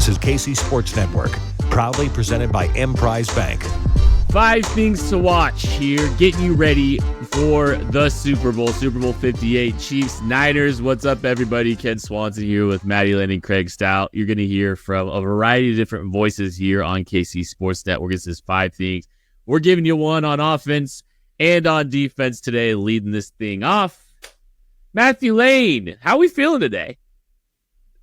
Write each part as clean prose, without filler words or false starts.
is KC Sports Network, proudly presented by Emprise Bank. 5 things to watch here, getting you ready for the Super Bowl 58, Chiefs, Niners. What's up, everybody? Ken Swanson here with Maddie Lane and Craig Stout. You're going to hear from a variety of different voices here on KC Sports Network. This is 5 things. We're giving you one on offense and on defense today, leading this thing off. Matthew Lane, how are we feeling today?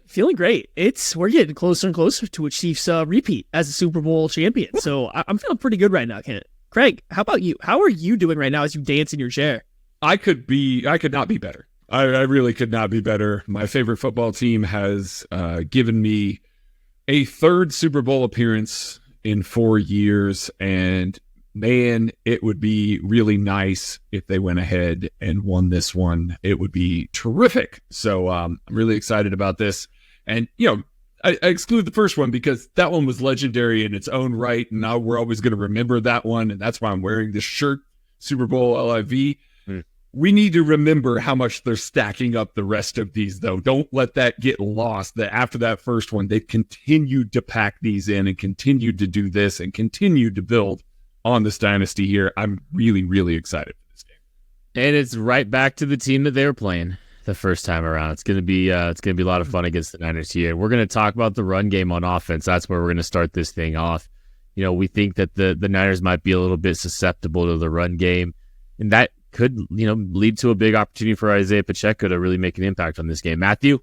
Feeling great. We're getting closer and closer to a Chiefs repeat as a Super Bowl champion. So I'm feeling pretty good right now, Ken. Craig, how about you? How are you doing right now as you dance in your chair? I could not be better. I really could not be better. My favorite football team has given me a 3rd Super Bowl appearance in 4 years, and man, it would be really nice if they went ahead and won this one. It would be terrific. So I'm really excited about this. And, I exclude the first one because that one was legendary in its own right, and now we're always going to remember that one, and that's why I'm wearing this shirt, Super Bowl LIV. We need to remember how much they're stacking up the rest of these, though. Don't let that get lost, that after that first one, they've continued to pack these in and continued to do this and continued to build on this dynasty here. I'm really, really excited for this game. And it's right back to the team that they were playing the first time around. It's gonna be a lot of fun against the Niners here. We're gonna talk about the run game on offense. That's where we're gonna start this thing off. We think that the Niners might be a little bit susceptible to the run game, and that could lead to a big opportunity for Isaiah Pacheco to really make an impact on this game. Matthew?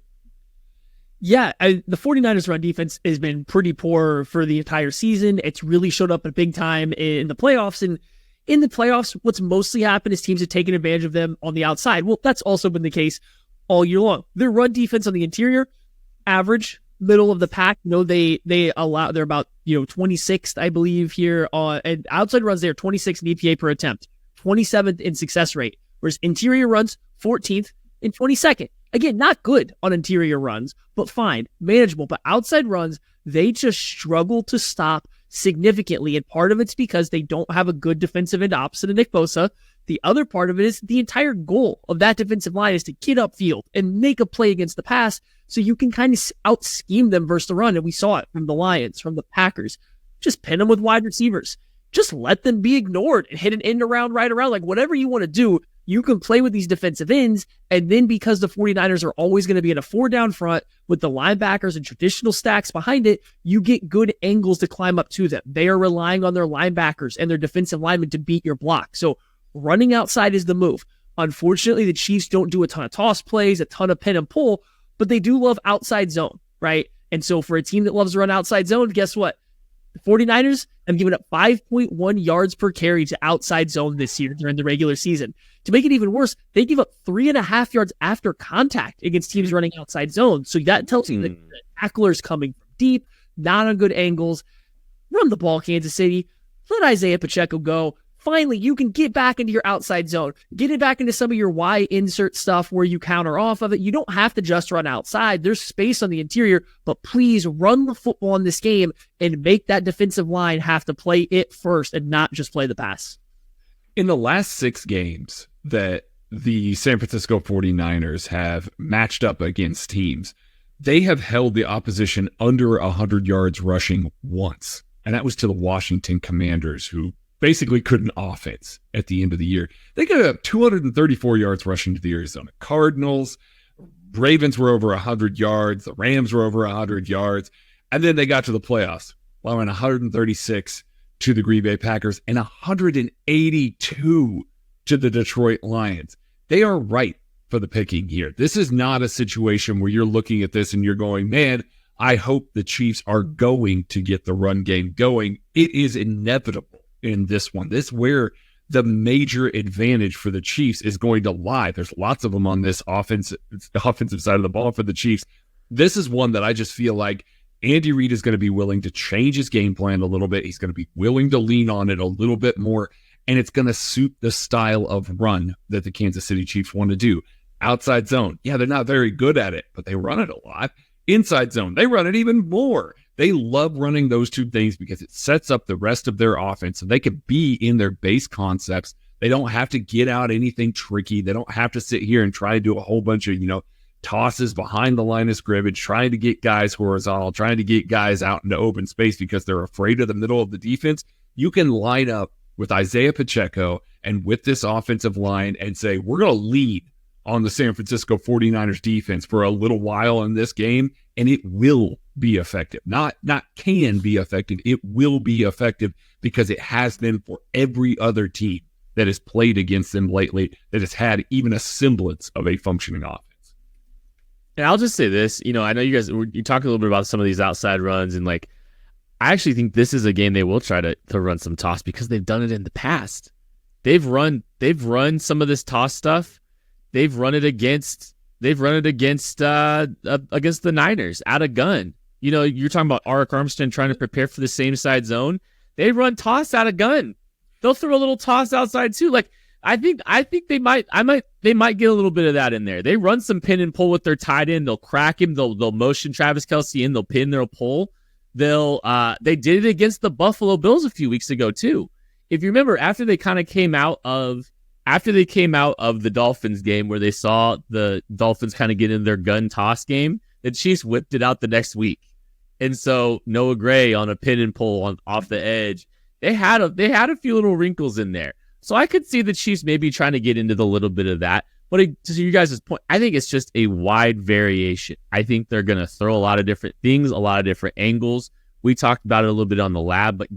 Yeah, the 49ers run defense has been pretty poor for the entire season. It's really showed up at big time in the playoffs. And in the playoffs, what's mostly happened is teams have taken advantage of them on the outside. Well, that's also been the case all year long. Their run defense on the interior, average, middle of the pack. They're about 26th, I believe, here. And outside runs, they're 26th in EPA per attempt, 27th in success rate. Whereas interior runs, 14th and 22nd. Again, not good on interior runs, but fine, manageable. But outside runs, they just struggle to stop significantly. And part of it's because they don't have a good defensive end opposite of Nick Bosa. The other part of it is the entire goal of that defensive line is to get upfield and make a play against the pass so you can kind of out-scheme them versus the run. And we saw it from the Lions, from the Packers. Just pin them with wide receivers. Just let them be ignored and hit an end around, right around. Like whatever you want to do, you can play with these defensive ends, and then because the 49ers are always going to be in a 4-down front with the linebackers and traditional stacks behind it, you get good angles to climb up to them. They are relying on their linebackers and their defensive linemen to beat your block. So running outside is the move. Unfortunately, the Chiefs don't do a ton of toss plays, a ton of pin and pull, but they do love outside zone, right? And so for a team that loves to run outside zone, guess what? The 49ers have given up 5.1 yards per carry to outside zone this year during the regular season. To make it even worse, they give up 3.5 yards after contact against teams running outside zone. So that tells you that the tackler's coming from deep, not on good angles. Run the ball, Kansas City. Let Isaiah Pacheco go. Finally, you can get back into your outside zone. Get it back into some of your Y insert stuff where you counter off of it. You don't have to just run outside. There's space on the interior, but please run the football in this game and make that defensive line have to play it first and not just play the pass. In the last 6 games that the San Francisco 49ers have matched up against teams, they have held the opposition under 100 yards rushing once. And that was to the Washington Commanders, who basically couldn't offense at the end of the year. They got up 234 yards rushing to the Arizona Cardinals. Ravens were over 100 yards. The Rams were over 100 yards. And then they got to the playoffs, allowing 136 to the Green Bay Packers and 182 to the Detroit Lions. They are right for the picking here. This is not a situation where you're looking at this and you're going, man, I hope the Chiefs are going to get the run game going. It is inevitable in this one. This is where the major advantage for the Chiefs is going to lie. There's lots of them on this offensive side of the ball for the Chiefs. This is one that I just feel like Andy Reid is going to be willing to change his game plan a little bit. He's going to be willing to lean on it a little bit more, and it's going to suit the style of run that the Kansas City Chiefs want to do. Outside zone, yeah, they're not very good at it, but they run it a lot. Inside zone, they run it even more. They love running those two things because it sets up the rest of their offense so they can be in their base concepts. They don't have to get out anything tricky. They don't have to sit here and try to do a whole bunch of, tosses behind the line of scrimmage, trying to get guys horizontal, trying to get guys out into open space because they're afraid of the middle of the defense, you can line up with Isaiah Pacheco and with this offensive line and say, we're going to lead on the San Francisco 49ers defense for a little while in this game, and it will be effective. Not can be effective, it will be effective because it has been for every other team that has played against them lately that has had even a semblance of a functioning offense. And I'll just say this, I know you talk a little bit about some of these outside runs, and like, I actually think this is a game they will try to run some toss because they've done it in the past. They've run some of this toss stuff. They've run it against the Niners out of gun. You're talking about Arik Armstead trying to prepare for the same side zone. They run toss out of gun. They'll throw a little toss outside too. Like I think they might get a little bit of that in there. They run some pin and pull with their tight end. They'll crack him. They'll motion Travis Kelce in. They'll pin. They'll pull. They did it against the Buffalo Bills a few weeks ago too. If you remember, after they came out of the Dolphins game where they saw the Dolphins kind of get in their gun toss game, the Chiefs whipped it out the next week. And so Noah Gray on a pin and pull off the edge, they had a few little wrinkles in there. So I could see the Chiefs maybe trying to get into the little bit of that. But to you guys' point, I think it's just a wide variation. I think they're going to throw a lot of different things, a lot of different angles. We talked about it a little bit on the lab, but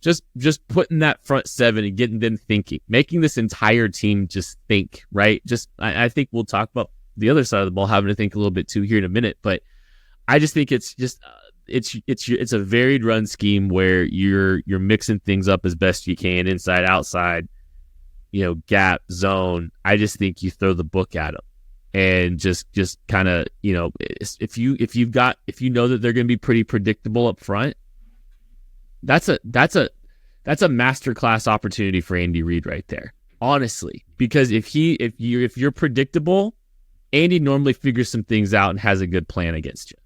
just putting that front seven and getting them thinking, making this entire team just think, right? I think we'll talk about the other side of the ball having to think a little bit too here in a minute, but I just think it's a varied run scheme where you're mixing things up as best you can, inside, outside, gap, zone. I just think you throw the book at them and just kind of, if you know that they're going to be pretty predictable up front, that's a masterclass opportunity for Andy Reid right there, honestly, because if you're predictable, Andy normally figures some things out and has a good plan against you.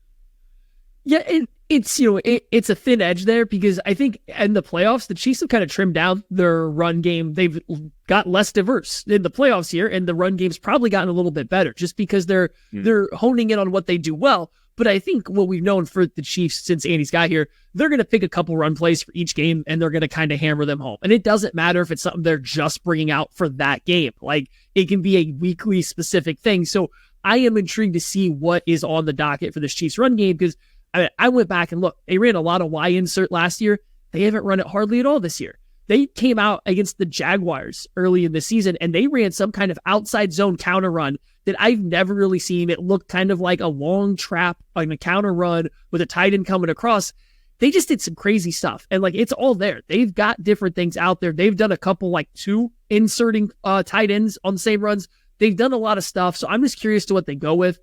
Yeah, and it's it's a thin edge there because I think in the playoffs the Chiefs have kind of trimmed down their run game. They've got less diverse in the playoffs here, and the run game's probably gotten a little bit better just because they're honing in on what they do well. But I think what we've known for the Chiefs since Andy's got here, they're going to pick a couple run plays for each game, and they're going to kind of hammer them home. And it doesn't matter if it's something they're just bringing out for that game. Like, it can be a weekly specific thing. So I am intrigued to see what is on the docket for this Chiefs run game because I went back and looked. They ran a lot of Y insert last year. They haven't run it hardly at all this year. They came out against the Jaguars early in the season, and they ran some kind of outside zone counter run that I've never really seen. It looked kind of like a long trap, like a counter run with a tight end coming across. They just did some crazy stuff, and it's all there. They've got different things out there. They've done a couple, two inserting tight ends on the same runs. They've done a lot of stuff, so I'm just curious to what they go with.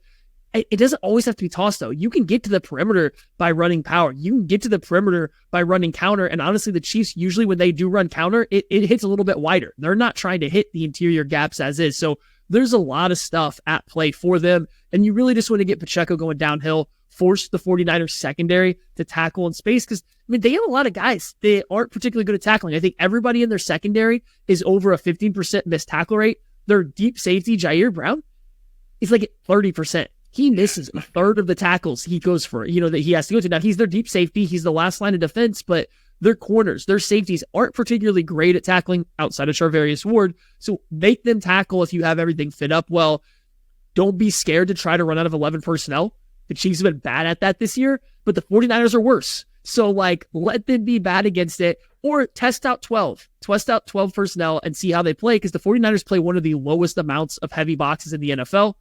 It doesn't always have to be tossed, though. You can get to the perimeter by running power. You can get to the perimeter by running counter. And honestly, the Chiefs, usually when they do run counter, it hits a little bit wider. They're not trying to hit the interior gaps as is. So there's a lot of stuff at play for them. And you really just want to get Pacheco going downhill, force the 49ers secondary to tackle in space. Because, they have a lot of guys that aren't particularly good at tackling. I think everybody in their secondary is over a 15% missed tackle rate. Their deep safety, Jair Brown, is at 30%. He misses a third of the tackles he goes for, that he has to go to. Now, he's their deep safety. He's the last line of defense, but their corners, their safeties aren't particularly great at tackling outside of Charvarius Ward. So make them tackle if you have everything fit up well. Don't be scared to try to run out of 11 personnel. The Chiefs have been bad at that this year, but the 49ers are worse. So, let them be bad against it or test out 12. Test out 12 personnel and see how they play because the 49ers play one of the lowest amounts of heavy boxes in the NFL.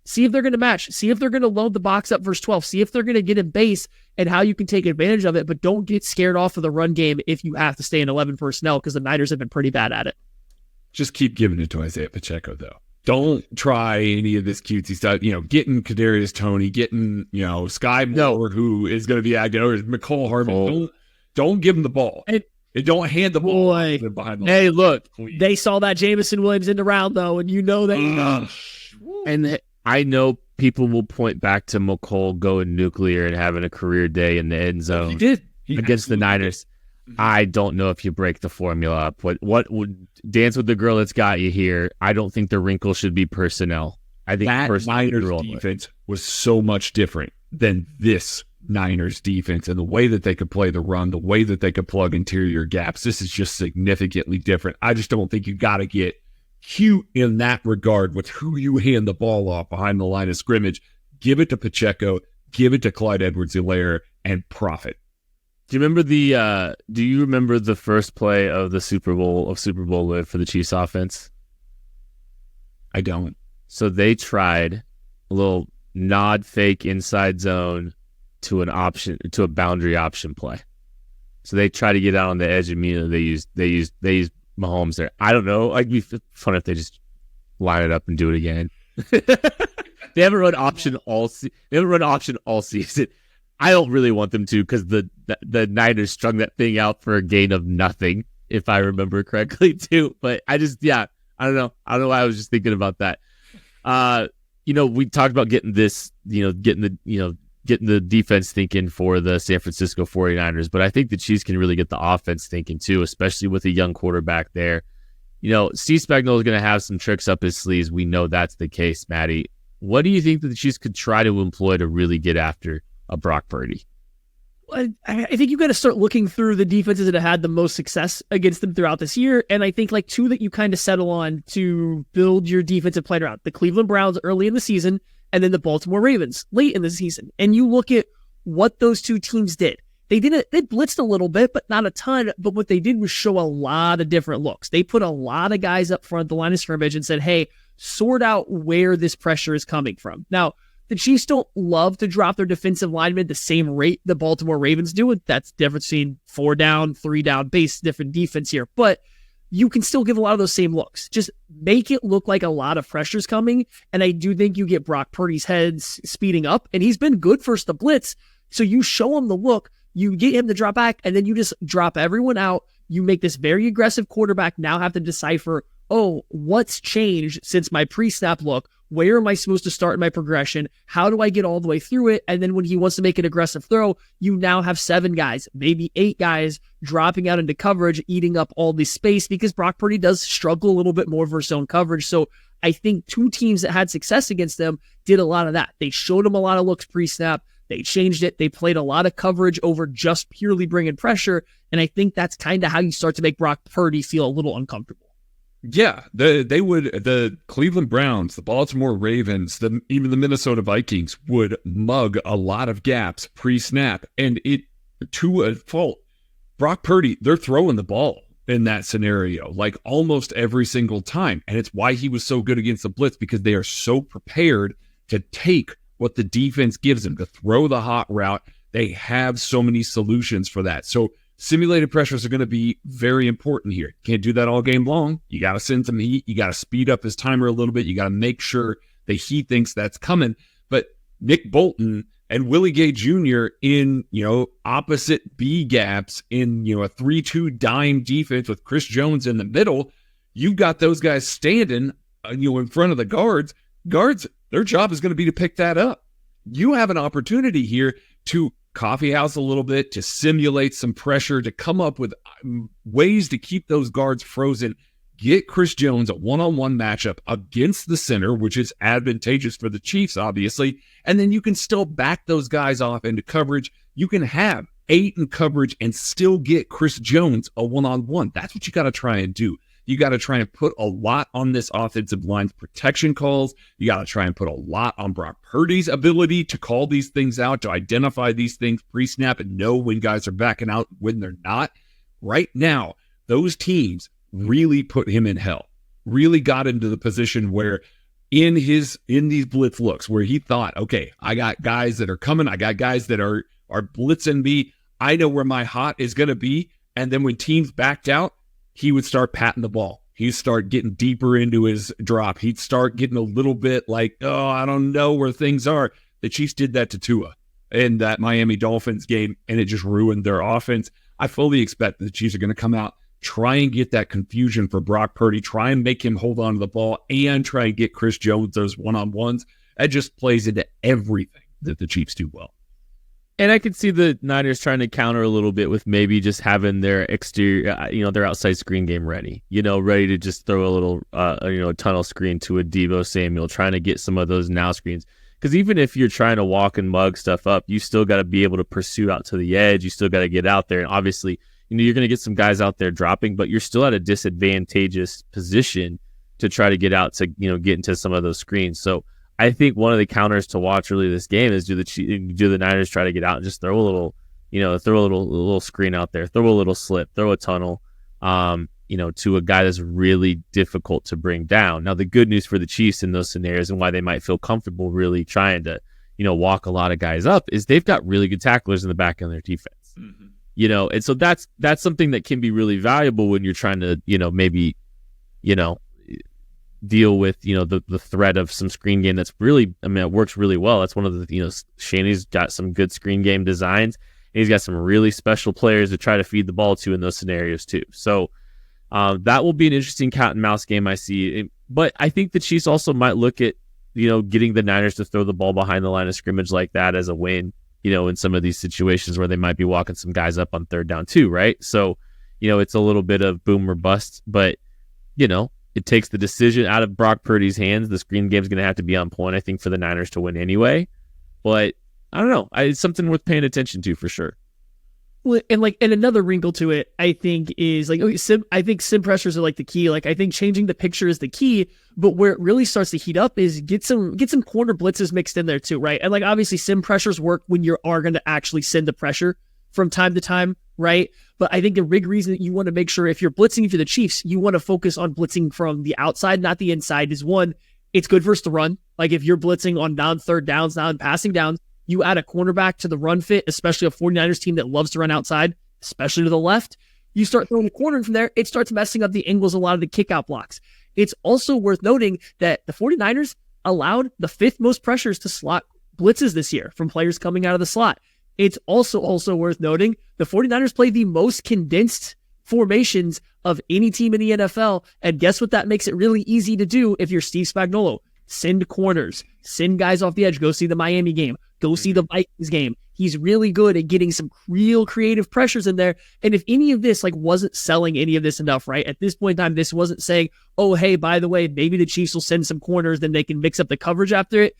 See if they're going to match. See if they're going to load the box up versus 12. See if they're going to get in base and how you can take advantage of it. But don't get scared off of the run game if you have to stay in 11 personnel because the Niners have been pretty bad at it. Just keep giving it to Isaiah Pacheco, though. Don't try any of this cutesy stuff. Getting Kadarius Toney, getting Sky Moore, who is going to be active, or Mecole Hardman. Don't give him the ball. And don't hand the ball behind the line. Hey, look, they saw that Jameson Williams in the round though, and they. And I know people will point back to Mecole going nuclear and having a career day in the end zone. He did against the Niners. I don't know if you break the formula up. What would dance with the girl that's got you here? I don't think the wrinkle should be personnel. I think that personally, Niners defense was so much different than this Niners defense, and the way that they could play the run, the way that they could plug interior gaps. This is just significantly different. I just don't think you got to get cute in that regard with who you hand the ball off behind the line of scrimmage. Give it to Pacheco, give it to Clyde Edwards-Helaire, and profit. Do you remember the first play of the Super Bowl Live for the Chiefs offense? I don't. So they tried a little nod fake inside zone to a boundary option play. So they try to get out on the edge immediately. They used Mahomes there. I don't know. It'd be fun if they just line it up and do it again. They haven't run option all season. I don't really want them to, because the Niners strung that thing out for a gain of nothing, if I remember correctly too. But I don't know. I don't know why I was just thinking about that. We talked about getting the defense thinking for the San Francisco 49ers, but I think the Chiefs can really get the offense thinking too, especially with a young quarterback there. Steve Spagnuolo is going to have some tricks up his sleeves. We know that's the case, Maddie. What do you think that the Chiefs could try to employ to really get after a Brock Purdy? I think you got to start looking through the defenses that have had the most success against them throughout this year. And I think two that you kind of settle on to build your defensive plan around: the Cleveland Browns early in the season, and then the Baltimore Ravens late in the season. And you look at what those two teams did. They blitzed a little bit, but not a ton. But what they did was show a lot of different looks. They put a lot of guys up front, the line of scrimmage, and said, hey, sort out where this pressure is coming from. Now, the Chiefs don't love to drop their defensive linemen the same rate the Baltimore Ravens do. That's the difference between 4 down, 3 down base, different defense here. But you can still give a lot of those same looks. Just make it look like a lot of pressure's coming. And I do think you get Brock Purdy's heads speeding up. And he's been good versus the blitz. So you show him the look, you get him to drop back, and then you just drop everyone out. You make this very aggressive quarterback now have to decipher, what's changed since my pre-snap look? Where am I supposed to start in my progression? How do I get all the way through it? And then when he wants to make an aggressive throw, you now have 7 guys, maybe 8 guys dropping out into coverage, eating up all this space, because Brock Purdy does struggle a little bit more versus zone coverage. So I think 2 teams that had success against them did a lot of that. They showed him a lot of looks pre-snap. They changed it. They played a lot of coverage over just purely bringing pressure. And I think that's kind of how you start to make Brock Purdy feel a little uncomfortable. Yeah, the Cleveland Browns, the Baltimore Ravens, even the Minnesota Vikings would mug a lot of gaps pre-snap, and it, to a fault, Brock Purdy, they're throwing the ball in that scenario almost every single time, and it's why he was so good against the blitz, because they are so prepared to take what the defense gives them, to throw the hot route. They have so many solutions for that. So simulated pressures are going to be very important here. Can't do that all game long. You got to send some heat. You got to speed up his timer a little bit. You got to make sure that he thinks that's coming. But Nick Bolton and Willie Gay Jr. in, opposite B gaps in, a 3-2 dime defense with Chris Jones in the middle, you've got those guys standing, in front of the guards. Guards, their job is going to be to pick that up. You have an opportunity here to coffee house a little bit, to simulate some pressure, to come up with ways to keep those guards frozen, get Chris Jones a one-on-one matchup against the center, which is advantageous for the Chiefs, obviously, and then you can still back those guys off into coverage. You can have 8 in coverage and still get Chris Jones a one-on-one. That's what you got to try and do. You got to try and put a lot on this offensive line's protection calls. You got to try and put a lot on Brock Purdy's ability to call these things out, to identify these things pre-snap and know when guys are backing out, when they're not. Right now, those teams really put him in hell, really got into the position where in these blitz looks where he thought, okay, I got guys that are coming. I got guys that are blitzing me. I know where my hot is going to be. And then when teams backed out, he would start patting the ball. He'd start getting deeper into his drop. He'd start getting a little bit I don't know where things are. The Chiefs did that to Tua in that Miami Dolphins game, and it just ruined their offense. I fully expect the Chiefs are going to come out, try and get that confusion for Brock Purdy, try and make him hold on to the ball, and try and get Chris Jones those one-on-ones. That just plays into everything that the Chiefs do well. And I could see the Niners trying to counter a little bit with maybe just having their exterior, their outside screen game ready, ready to just throw a little, a tunnel screen to a Deebo Samuel, trying to get some of those now screens. Because even if you're trying to walk and mug stuff up, you still got to be able to pursue out to the edge. You still got to get out there. And obviously, you're going to get some guys out there dropping, but you're still at a disadvantageous position to try to get out to, get into some of those screens. So I think one of the counters to watch really this game is do the Niners try to get out and just throw a little, throw a little screen out there, throw a little slip, throw a tunnel, to a guy that's really difficult to bring down. Now, the good news for the Chiefs in those scenarios and why they might feel comfortable really trying to, walk a lot of guys up is they've got really good tacklers in the back end of their defense. Mm-hmm. And so that's something that can be really valuable when you're trying to, maybe, deal with, the threat of some screen game that's really, it works really well. That's one of the, Shaney's got some good screen game designs. And he's got some really special players to try to feed the ball to in those scenarios too. So that will be an interesting cat and mouse game I see. But I think the Chiefs also might look at, getting the Niners to throw the ball behind the line of scrimmage like that as a win, in some of these situations where they might be walking some guys up on third down too, right? So, it's a little bit of boom or bust, but, it takes the decision out of Brock Purdy's hands. The screen game is going to have to be on point, I think, for the Niners to win anyway. But I don't know. It's something worth paying attention to for sure. Well, and another wrinkle to it, I think, is I think sim pressures are the key. I think changing the picture is the key, but where it really starts to heat up is get some corner blitzes mixed in there too, right? And obviously sim pressures work when you are going to actually send the pressure from time to time, right? But I think the big reason that you want to make sure if you're blitzing if you're the Chiefs, you want to focus on blitzing from the outside, not the inside, is one, it's good versus the run. If you're blitzing on down third downs, down passing downs, you add a cornerback to the run fit, especially a 49ers team that loves to run outside, especially to the left. You start throwing a corner from there, it starts messing up the angles, a lot of the kickout blocks. It's also worth noting that the 49ers allowed the 5th most pressures to slot blitzes this year from players coming out of the slot. It's also worth noting the 49ers play the most condensed formations of any team in the NFL. And guess what? That makes it really easy to do if you're Steve Spagnuolo. Send corners, send guys off the edge, go see the Miami game, go see the Vikings game. He's really good at getting some real creative pressures in there. And if any of this wasn't selling any of this enough, right? At this point in time, this wasn't saying, oh, hey, by the way, maybe the Chiefs will send some corners, then they can mix up the coverage after it.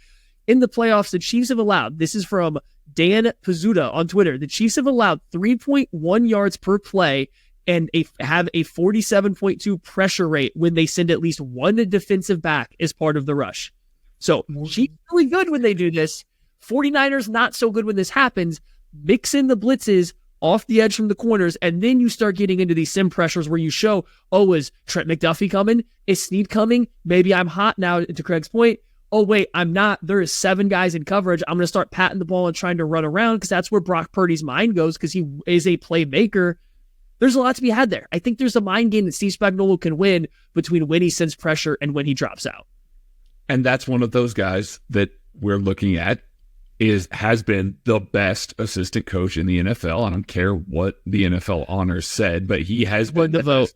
In the playoffs, the Chiefs have allowed, this is from Dan Pizzuta on Twitter, the Chiefs have allowed 3.1 yards per play and have a 47.2 pressure rate when they send at least one defensive back as part of the rush. So Chiefs really good when they do this. 49ers not so good when this happens. Mix in the blitzes off the edge from the corners, and then you start getting into these sim pressures where you show, oh, is Trent McDuffie coming? Is Snead coming? Maybe I'm hot now, to Craig's point. Oh, wait, I'm not. There is 7 guys in coverage. I'm going to start patting the ball and trying to run around because that's where Brock Purdy's mind goes because he is a playmaker. There's a lot to be had there. I think there's a mind game that Steve Spagnuolo can win between when he sends pressure and when he drops out. And that's one of those guys that we're looking at has been the best assistant coach in the NFL. I don't care what the NFL honors said, but he has been the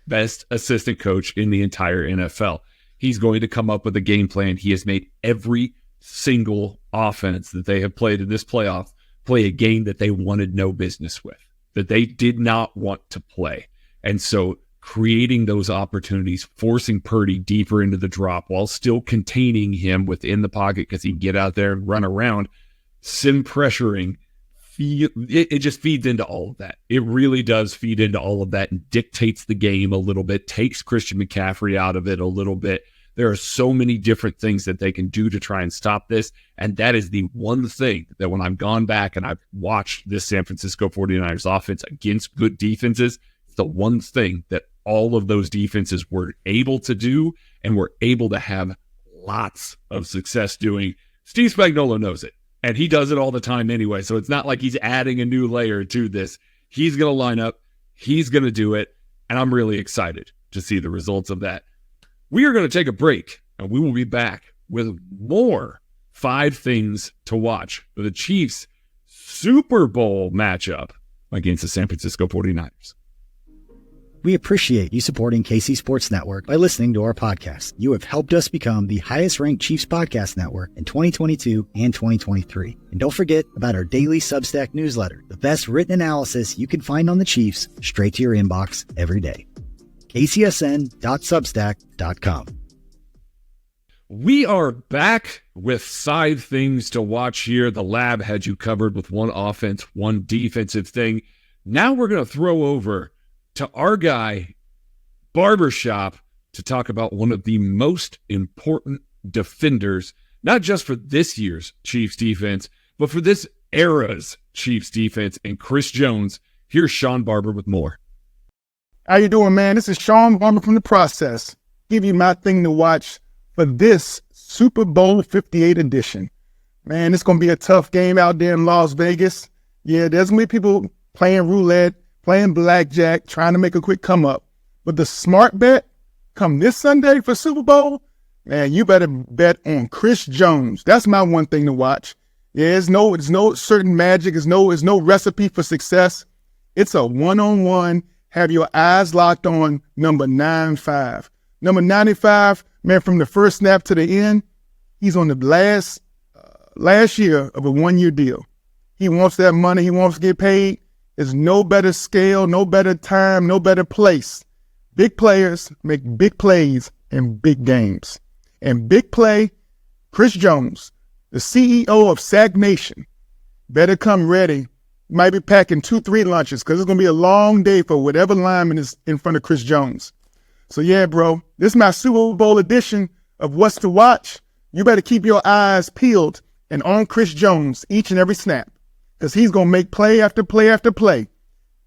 best assistant coach in the entire NFL. He's going to come up with a game plan. He has made every single offense that they have played in this playoff play a game that they wanted no business with, that they did not want to play. And so creating those opportunities, forcing Purdy deeper into the drop while still containing him within the pocket because he can get out there and run around, sim pressuring, it just feeds into all of that. It really does feed into all of that and dictates the game a little bit, takes Christian McCaffrey out of it a little bit. There are so many different things that they can do to try and stop this. And that is the one thing that when I've gone back and I've watched this San Francisco 49ers offense against good defenses, it's the one thing that all of those defenses were able to do and were able to have lots of success doing. Steve Spagnuolo knows it. And he does it all the time anyway. So it's not like he's adding a new layer to this. He's going to line up. He's going to do it. And I'm really excited to see the results of that. We are going to take a break, and we will be back with more 5 things to watch for the Chiefs' Super Bowl matchup against the San Francisco 49ers. We appreciate you supporting KC Sports Network by listening to our podcast. You have helped us become the highest-ranked Chiefs podcast network in 2022 and 2023. And don't forget about our daily Substack newsletter, the best written analysis you can find on the Chiefs straight to your inbox every day. kcsn.substack.com. We are back with side things to watch here. The lab had you covered with one offense, one defensive thing. Now we're going to throw over to our guy, Barbershop, to talk about one of the most important defenders, not just for this year's Chiefs defense, but for this era's Chiefs defense, and Chris Jones. Here's Shawn Barber with more. How you doing, man? This is Shawn Barber from The Process. Give you my thing to watch for this Super Bowl 58 edition. Man, it's going to be a tough game out there in Las Vegas. Yeah, there's going to be people playing roulette, playing blackjack, trying to make a quick come up. But the smart bet, come this Sunday for Super Bowl, man, you better bet on Chris Jones. That's my one thing to watch. Yeah, it's no certain magic. It's no recipe for success. It's a one-on-one. Have your eyes locked on number 95. Number 95, man, from the first snap to the end, he's on the last year of a one-year deal. He wants that money. He wants to get paid. There's no better scale, no better time, no better place. Big players make big plays in big games. And big play, Chris Jones, the CEO of Sack Nation, better come ready. Might be packing 2-3 lunches because it's going to be a long day for whatever lineman is in front of Chris Jones. So yeah, bro, this is my Super Bowl edition of What's to Watch. You better keep your eyes peeled and on Chris Jones each and every snap, because he's going to make play after play after play.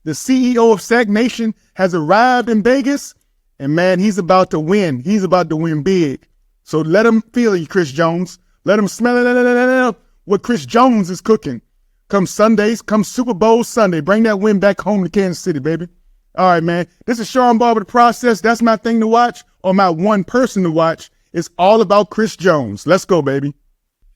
The CEO of Sack Nation has arrived in Vegas, and man, he's about to win. He's about to win big. So let him feel you, Chris Jones. Let him smell what Chris Jones is cooking. Come Sundays, come Super Bowl Sunday. Bring that win back home to Kansas City, baby. All right, man. This is Shawn Barber, The Process. That's my thing to watch, or my one person to watch. It's all about Chris Jones. Let's go, baby.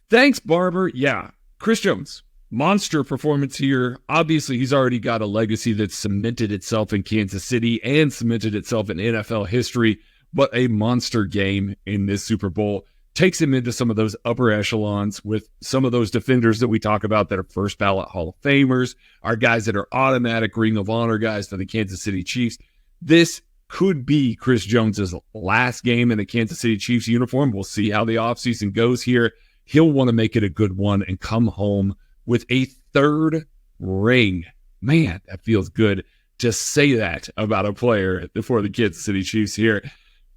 Thanks, Barber. Yeah, Chris Jones. Monster performance here. Obviously, he's already got a legacy that's cemented itself in Kansas City and cemented itself in NFL history, but a monster game in this Super Bowl takes him into some of those upper echelons with some of those defenders that we talk about that are first ballot Hall of Famers, our guys that are automatic Ring of Honor guys for the Kansas City Chiefs. This could be Chris Jones's last game in the Kansas City Chiefs uniform. We'll see how the offseason goes here. He'll want to make it a good one and come home with a third ring. Man, that feels good to say that about a player for the Kansas City Chiefs here.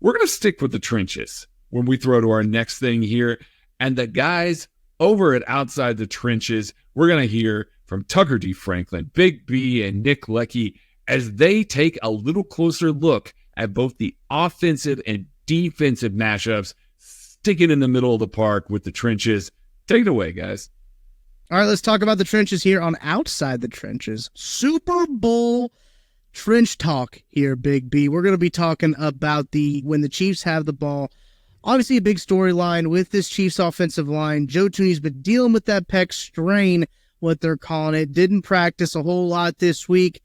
We're going to stick with the trenches when we throw to our next thing here. And the guys over at Outside the Trenches, we're going to hear from Tucker D. Franklin, Big B, and Nick Leckie as they take a little closer look at both the offensive and defensive matchups, sticking in the middle of the park with the trenches. Take it away, guys. All right, let's talk about the trenches here on Outside the Trenches. Super Bowl trench talk here, Big B. We're going to be talking about when the Chiefs have the ball. Obviously, a big storyline with this Chiefs offensive line. Joe Thuney's been dealing with that pec strain, what they're calling it. Didn't practice a whole lot this week.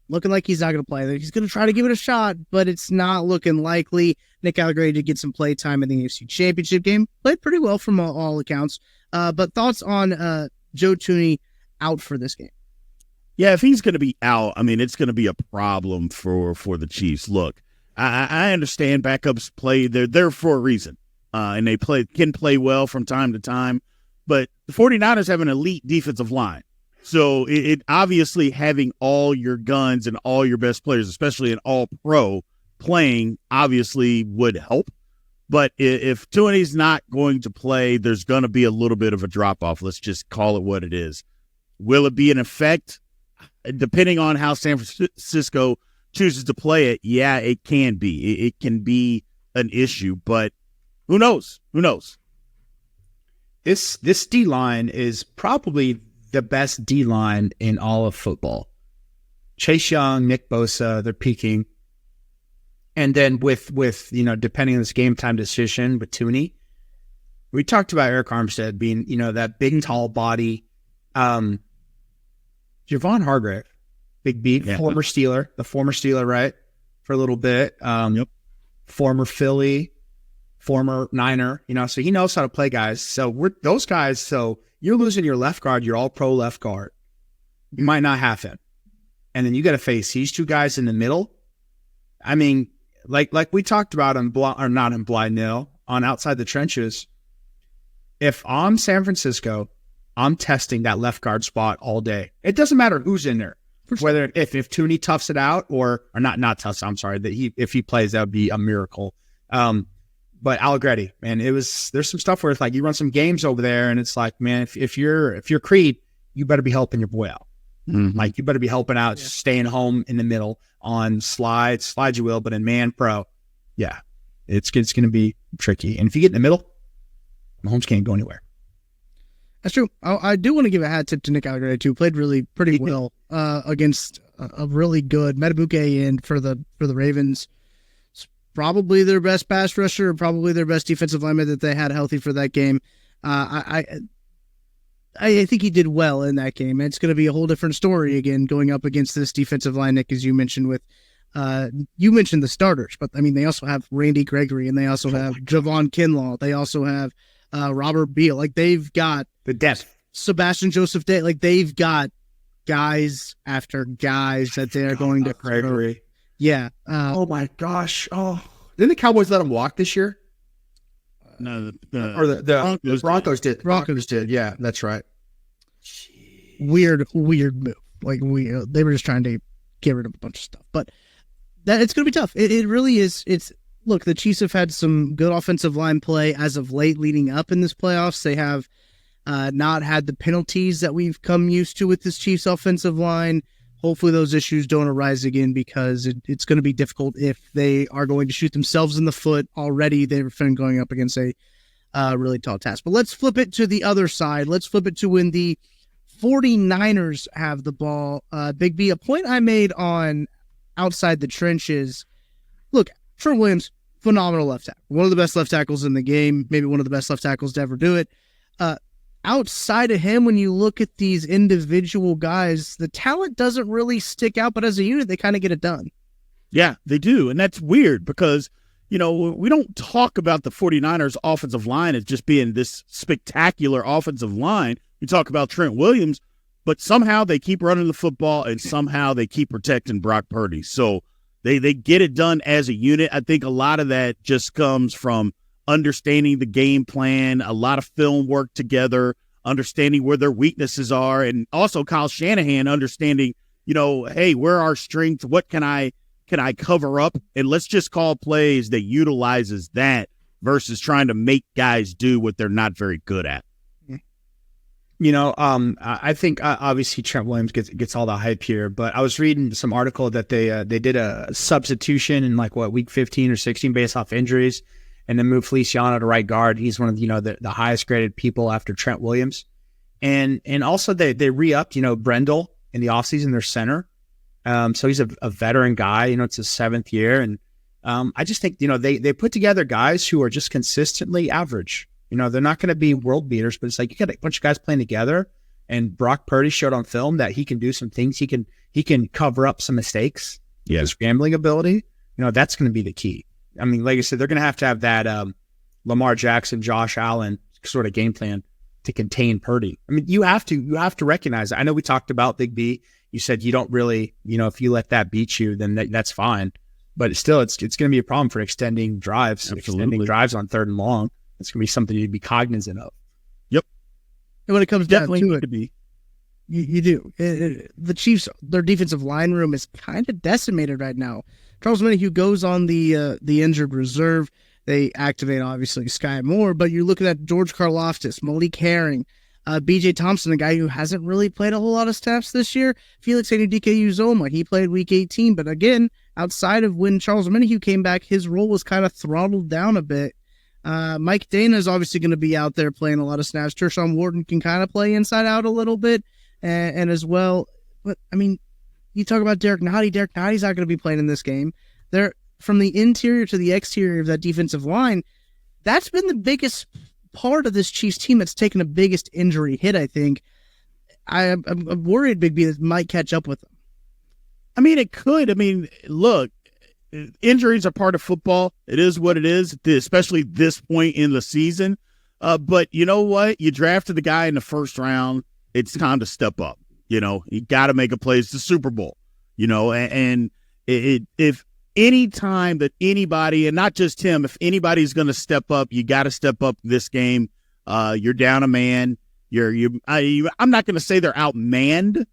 Looking like he's not going to play. He's going to try to give it a shot, but it's not looking likely. Nick Allegretti did get some play time in the AFC Championship game. Played pretty well from all accounts. But thoughts on Joe Thuney out for this game? Yeah, if he's going to be out, I mean, it's going to be a problem for the Chiefs. Look, I understand backups play. They're there for a reason, and they can play well from time to time. But the 49ers have an elite defensive line. So it obviously having all your guns and all your best players, especially an all-pro, playing obviously would help. But if Thuney's not going to play, there's going to be a little bit of a drop-off. Let's just call it what it is. Will it be an effect? Depending on how San Francisco chooses to play it, yeah, it can be. It can be an issue, but who knows? Who knows? This D-line is probably the best D-line in all of football. Chase Young, Nick Bosa, they're peaking. And then with depending on this game time decision with Thuney, we talked about Eric Armstead being, that big, tall body. Javon Hargrave, Big B, the former Steeler, right? for a little bit. Former Philly, former Niner, so he knows how to play guys. So we're those guys. So you're losing your left guard, your all-pro left guard. You might not have him. And then you got to face these two guys in the middle. I mean, like we talked about not in Blind Nil, on Outside the Trenches. If I'm San Francisco, I'm testing that left guard spot all day. It doesn't matter who's in there. Whether if Tooney toughs it out or not toughs, I'm sorry, that if he plays, that would be a miracle. But Allegretti, man, there's some stuff where it's like you run some games over there and it's like, man, if you're Creed, you better be helping your boy out. Mm-hmm. Like you better be helping out, staying home in the middle on slides you will, but in man pro, it's going to be tricky. And if you get in the middle, Mahomes can't go anywhere. That's true. I do want to give a hat tip to Nick Allegretti too. Played really pretty well against a really good Matabuke and for the Ravens. It's probably their best pass rusher, probably their best defensive lineman that they had healthy for that game. I think he did well in that game. It's going to be a whole different story again going up against this defensive line, Nick, as you mentioned with. You mentioned the starters, but I mean they also have Randy Gregory and they also have Javon Kinlaw. They also have Robert Beal. Like they've got the depth. Sebastian Joseph Day. Like they've got guys after guys that they're going to Gregory. Yeah. Oh my gosh. Oh, didn't the Cowboys let him walk this year? No, the Broncos did. Broncos did. Yeah, that's right. Weird move. Like they were just trying to get rid of a bunch of stuff, but that it's going to be tough. It really is. Look, the Chiefs have had some good offensive line play as of late leading up in this playoffs. They have not had the penalties that we've come used to with this Chiefs offensive line. Hopefully those issues don't arise again because it's going to be difficult if they are going to shoot themselves in the foot already. They're going up against a really tall task. But let's flip it to the other side. Let's flip it to when the 49ers have the ball. Big B, a point I made on Outside the Trenches. Look, Trent Williams, phenomenal left tackle. One of the best left tackles in the game, maybe one of the best left tackles to ever do it. Outside of him, when you look at these individual guys, the talent doesn't really stick out, but as a unit, they kind of get it done. Yeah, they do. And that's weird because, we don't talk about the 49ers offensive line as just being this spectacular offensive line. We talk about Trent Williams, but somehow they keep running the football and somehow they keep protecting Brock Purdy. So they get it done as a unit. I think a lot of that just comes from understanding the game plan, a lot of film work together, understanding where their weaknesses are, and also Kyle Shanahan understanding, hey, where are our strengths? What can I cover up? And let's just call plays that utilizes that versus trying to make guys do what they're not very good at. I think obviously Trent Williams gets all the hype here, but I was reading some article that they did a substitution in week 15 or 16 based off injuries, and then moved Feliciano to right guard. He's one of the highest graded people after Trent Williams, and also they re-upped Brendel in the offseason, their center. So he's a veteran guy. It's his 7th year, and I just think they put together guys who are just consistently average. They're not going to be world beaters, but it's like you got a bunch of guys playing together, and Brock Purdy showed on film that he can do some things. He can cover up some mistakes. Yeah, his scrambling ability. That's going to be the key. I mean, like I said, they're going to have that Lamar Jackson, Josh Allen sort of game plan to contain Purdy. I mean, you have to recognize it. I know we talked about Big B. You said you don't really, if you let that beat you, then that's fine. But still, it's going to be a problem for extending drives, on 3rd and long. It's going to be something you'd be cognizant of. Yep. And when it comes down Definitely to it, to be. You do. The Chiefs, their defensive line room is kind of decimated right now. Charles Menahue goes on the injured reserve. They activate, obviously, Sky Moore, but you're looking at George Karlaftis, Malik Herring, B.J. Thompson, a guy who hasn't really played a whole lot of snaps this year. Felix Anudike-Uzomah, he played Week 18, but again, outside of when Charles Menahue came back, his role was kind of throttled down a bit. Mike Dana is obviously going to be out there playing a lot of snaps. Tershawn Wharton can kind of play inside out a little bit, and as well. But I mean, you talk about Derek Nottie. Derek Nottie's not going to be playing in this game. They're from the interior to the exterior of that defensive line. That's been the biggest part of this Chiefs team that's taken the biggest injury hit. I think. I'm worried, Big B, that might catch up with them. I mean, it could. I mean, look, injuries are part of football. It is what it is, especially this point in the season. But you know what? You drafted the guy in the first round. It's time to step up. You got to make a play. It's the Super Bowl, and if any time that anybody, and not just him, if anybody's going to step up, you got to step up this game. You're down a man. I'm not going to say they're outmanned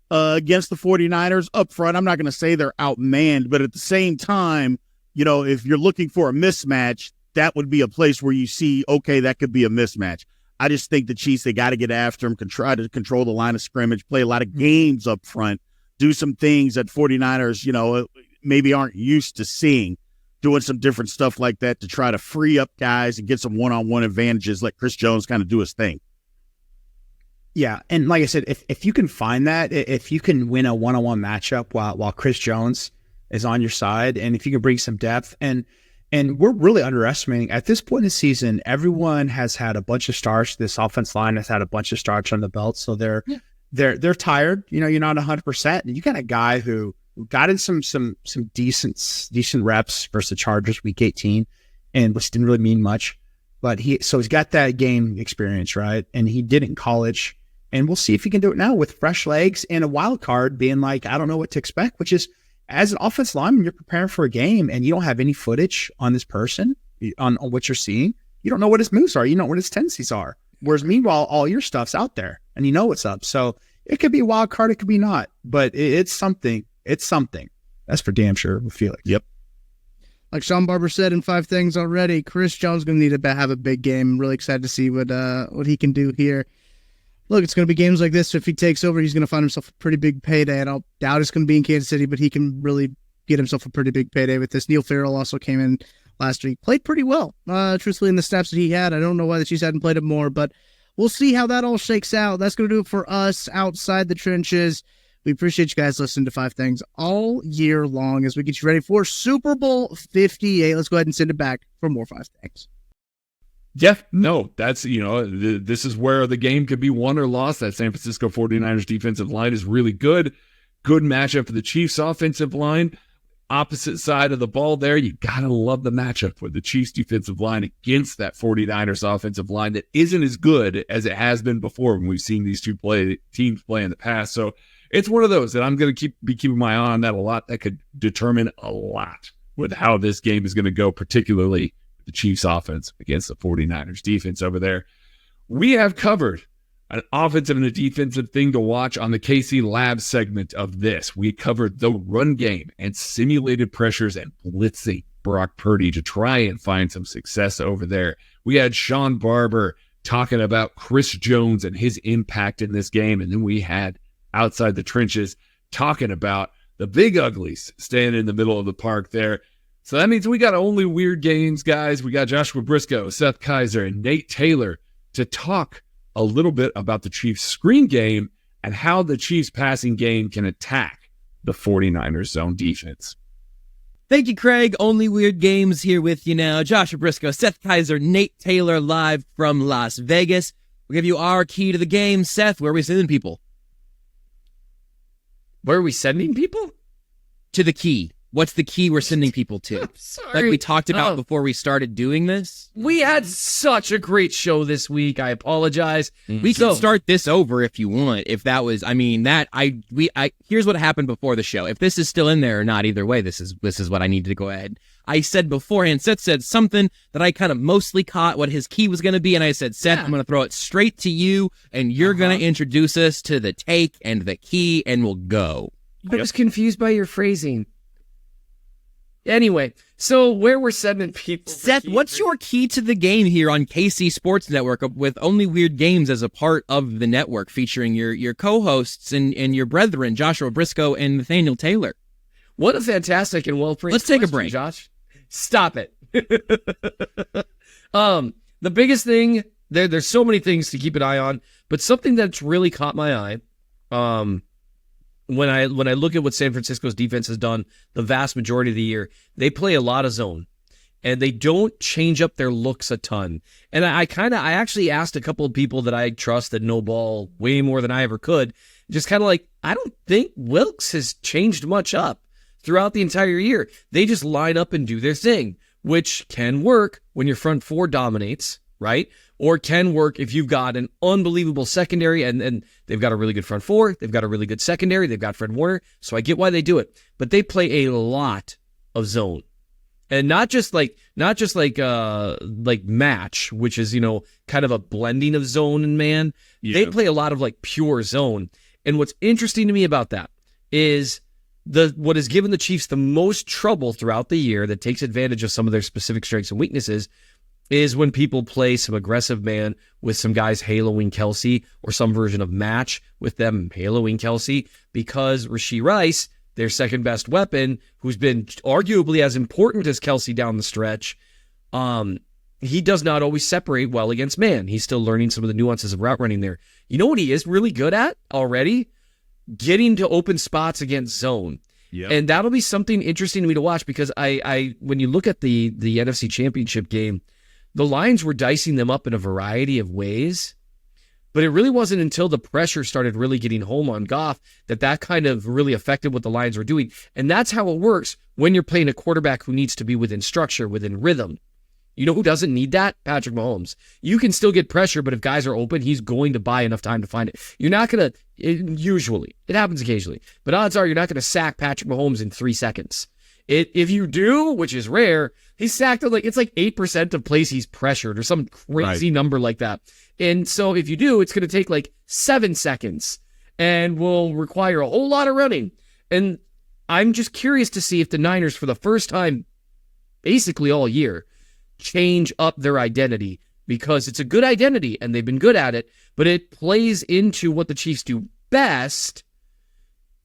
against the 49ers up front. I'm not going to say they're outmanned, but at the same time, if you're looking for a mismatch, that would be a place where you see, okay, that could be a mismatch. I just think the Chiefs, they got to get after them, can try to control the line of scrimmage, play a lot of games up front, do some things that 49ers, maybe aren't used to seeing, doing some different stuff like that to try to free up guys and get some one-on-one advantages, let Chris Jones kind of do his thing. Yeah, and like I said, if you can find that, if you can win a one-on-one matchup while Chris Jones is on your side, and if you can bring some depth, and we're really underestimating at this point in the season, everyone has had a bunch of starts. This offense line has had a bunch of starts on the belt, so they're tired. You're not 100%. And you got a guy who got in some decent reps versus the Chargers week 18, and which didn't really mean much, but he's got that game experience, right? And he did it in college. And we'll see if he can do it now with fresh legs and a wild card being like, I don't know what to expect, which is, as an offensive lineman, you're preparing for a game and you don't have any footage on this person, on what you're seeing. You don't know what his moves are. You don't know what his tendencies are. Whereas meanwhile, all your stuff's out there and you know what's up. So it could be a wild card. It could be not, but it's something. It's something. That's for damn sure with Felix. Yep. Like Shawn Barber said in 5 things already, Chris Jones is going to need to have a big game. I'm really excited to see what he can do here. Look, it's going to be games like this. If he takes over, he's going to find himself a pretty big payday. And I'll doubt it's going to be in Kansas City, but he can really get himself a pretty big payday with this. Neil Farrell also came in last week. Played pretty well, truthfully, in the snaps that he had. I don't know why the Chiefs hadn't played him more, but we'll see how that all shakes out. That's going to do it for us outside the trenches. We appreciate you guys listening to 5 Things all year long as we get you ready for Super Bowl 58. Let's go ahead and send it back for more 5 Things. Yeah, no, that's, this is where the game could be won or lost. That San Francisco 49ers defensive line is really good. Good matchup for the Chiefs offensive line. Opposite side of the ball there, you got to love the matchup with the Chiefs defensive line against that 49ers offensive line that isn't as good as it has been before when we've seen these two teams play in the past. So it's one of those that I'm going to be keeping my eye on that a lot. That could determine a lot with how this game is going to go, particularly the Chiefs offense against the 49ers defense over there. We have covered an offensive and a defensive thing to watch on the KC Lab segment of this. We covered the run game and simulated pressures and blitzing Brock Purdy to try and find some success over there. We had Shawn Barber talking about Chris Jones and his impact in this game. And then we had Outside the Trenches talking about the big uglies staying in the middle of the park there. So that means we got only weird games, guys. We got Joshua Briscoe, Seth Kaiser, and Nate Taylor to talk a little bit about the Chiefs screen game and how the Chiefs passing game can attack the 49ers zone defense. Thank you, Craig. Only weird games here with you now. Joshua Briscoe, Seth Kaiser, Nate Taylor live from Las Vegas. We'll give you our key to the game. Seth, where are we sending people? Where are we sending people? To the key. What's the key we're sending people to? Sorry. Like we talked about before we started doing this? We had such a great show this week. I apologize. We can start this over if you want. If that was, here's what happened before the show. If this is still in there or not, either way, this is what I needed to go ahead. I said beforehand, Seth said something that I kind of mostly caught what his key was going to be. And I said, Seth, I'm going to throw it straight to you and you're going to introduce us to the take and the key and we'll go. I was confused by your phrasing. Anyway, so where we're sending people... Seth, what's your key to the game here on KC Sports Network with Only Weird Games as a part of the network featuring your co-hosts and your brethren, Joshua Briscoe and Nathaniel Taylor? What a fantastic and well-phrased Let's take a break. Josh. Stop it. The biggest thing, there's so many things to keep an eye on, but something that's really caught my eye... When I look at what San Francisco's defense has done the vast majority of the year, they play a lot of zone, and they don't change up their looks a ton. And I actually asked a couple of people that I trust that know ball way more than I ever could, just kind of like, I don't think Wilkes has changed much up. throughout the entire year. They just line up and do their thing, which can work when your front four dominates, right? Or can work if you've got an unbelievable secondary and they've got a really good front four, they've got a really good secondary, they've got Fred Warner. So I get why they do it. But they play a lot of zone. And not just like match, which is, kind of a blending of zone and man. Yeah. They play a lot of like pure zone. And what's interesting to me about that is what has given the Chiefs the most trouble throughout the year that takes advantage of some of their specific strengths and weaknesses is when people play some aggressive man with some guys haloing Kelce or some version of match with them haloing Kelce, because Rashee Rice, their second best weapon, who's been arguably as important as Kelce down the stretch, he does not always separate well against man. He's still learning some of the nuances of route running there. You know what he is really good at already? Getting to open spots against zone. Yep. And that'll be something interesting to me to watch, because I when you look at the NFC Championship game, the Lions were dicing them up in a variety of ways. But it really wasn't until the pressure started really getting home on Goff that kind of really affected what the Lions were doing. And that's how it works when you're playing a quarterback who needs to be within structure, within rhythm. You know who doesn't need that? Patrick Mahomes. You can still get pressure, but if guys are open, he's going to buy enough time to find it. You're not going to, usually, it happens occasionally, but odds are you're not going to sack Patrick Mahomes in 3 seconds. If you do, which is rare, he's sacked it's like 8% of plays he's pressured or some crazy number like that. And so if you do, it's going to take like 7 seconds and will require a whole lot of running. And I'm just curious to see if the Niners, for the first time basically all year, change up their identity, because it's a good identity and they've been good at it, but it plays into what the Chiefs do best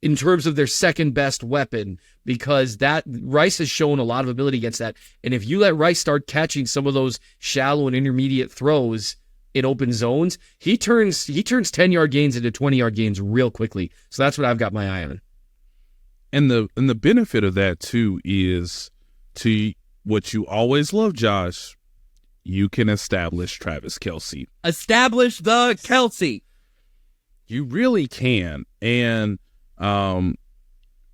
in terms of their second best weapon, because that Rice has shown a lot of ability against that. And if you let Rice start catching some of those shallow and intermediate throws in open zones, he turns 10-yard gains into 20-yard gains real quickly. So that's what I've got my eye on. And the benefit of that too is to what you always love, Josh. You can establish Travis Kelce. Establish the Kelce. You really can. And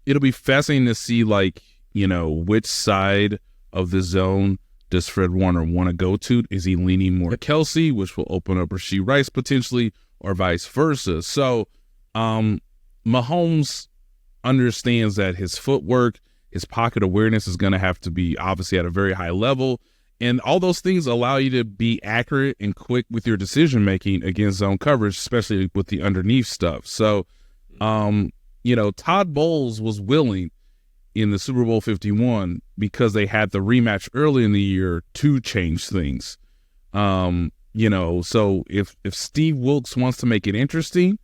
it'll be fascinating to see, which side of the zone does Fred Warner want to go to? Is he leaning more Kelce, which will open up Rashee Rice potentially, or vice versa? So Mahomes understands that his footwork, his pocket awareness is going to have to be obviously at a very high level. And all those things allow you to be accurate and quick with your decision-making against zone coverage, especially with the underneath stuff. So, Todd Bowles was willing in the Super Bowl 51 because they had the rematch early in the year to change things. So if Steve Wilks wants to make it interesting,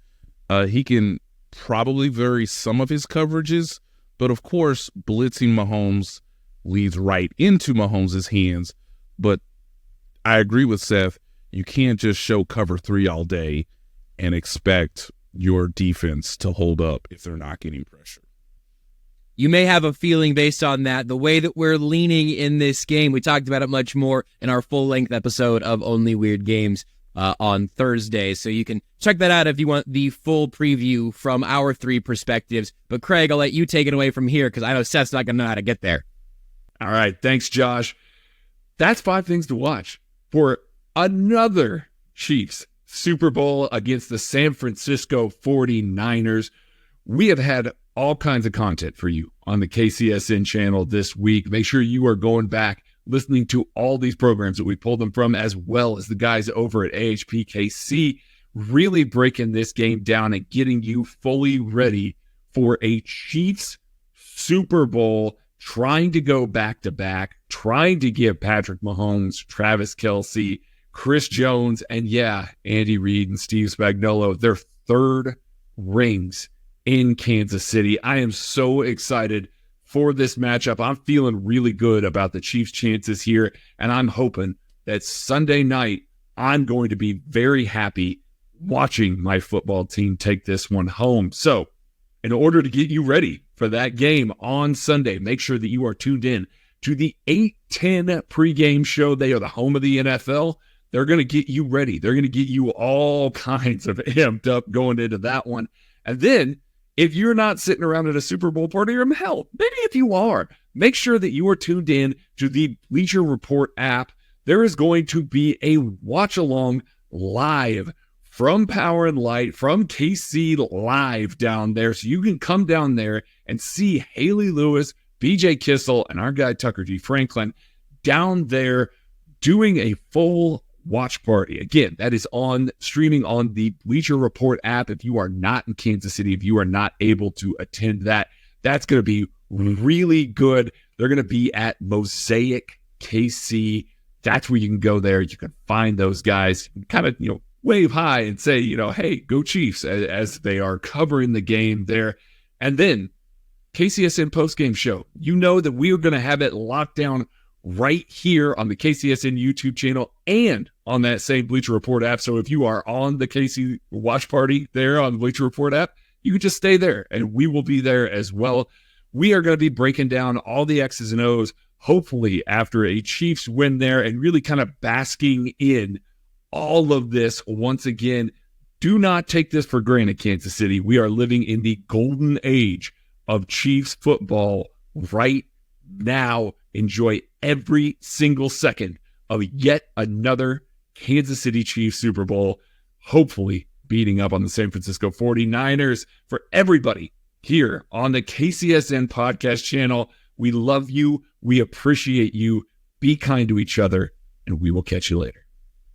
he can probably vary some of his coverages. But, of course, blitzing Mahomes leads right into Mahomes' hands. But I agree with Seth. You can't just show cover 3 all day and expect your defense to hold up if they're not getting pressure. You may have a feeling based on that, the way that we're leaning in this game. We talked about it much more in our full-length episode of Only Weird Games on Thursday. So you can check that out if you want the full preview from our 3 perspectives. But Craig, I'll let you take it away from here because I know Seth's not going to know how to get there. All right. Thanks, Josh. That's 5 things to watch for another Chiefs Super Bowl against the San Francisco 49ers. We have had all kinds of content for you on the KCSN channel this week. Make sure you are going back, listening to all these programs that we pulled them from, as well as the guys over at AHPKC, really breaking this game down and getting you fully ready for a Chiefs Super Bowl, trying to go back-to-back, trying to give Patrick Mahomes, Travis Kelce, Chris Jones, and Andy Reid and Steve Spagnuolo, their 3rd rings in Kansas City. I am so excited for this matchup. I'm feeling really good about the Chiefs' chances here, and I'm hoping that Sunday night I'm going to be very happy watching my football team take this one home. So, in order to get you ready for that game on Sunday, make sure that you are tuned in to the 8:10 pregame show. They are the home of the NFL. They're going to get you ready. They're going to get you all kinds of amped up going into that one. And then If you're not sitting around at a Super Bowl party, or hell, maybe if you are, make sure that you are tuned in to the Bleacher Report app. There is going to be a watch-along live from Power and Light, from KC live down there. So you can come down there and see Haley Lewis, BJ Kissel, and our guy Tucker G. Franklin down there doing a full watch party. Again, that is streaming on the Bleacher Report app. If you are not in Kansas City, if you are not able to attend that, that's going to be really good. They're going to be at Mosaic KC. That's where you can go there. You can find those guys, kind of, wave high and say, hey, go Chiefs, as they are covering the game there. And then KCSN postgame show. You know that we are going to have it locked down right here on the KCSN YouTube channel and on that same Bleacher Report app. So if you are on the KC watch party there on the Bleacher Report app, you can just stay there and we will be there as well. We are going to be breaking down all the X's and O's, hopefully after a Chiefs win there, and really kind of basking in all of this once again. Do not take this for granted, Kansas City. We are living in the golden age of Chiefs football right now. Enjoy every single second of yet another Kansas City Chiefs Super Bowl, hopefully beating up on the San Francisco 49ers. For everybody here on the KCSN podcast channel, we love you. We appreciate you. Be kind to each other, and we will catch you later.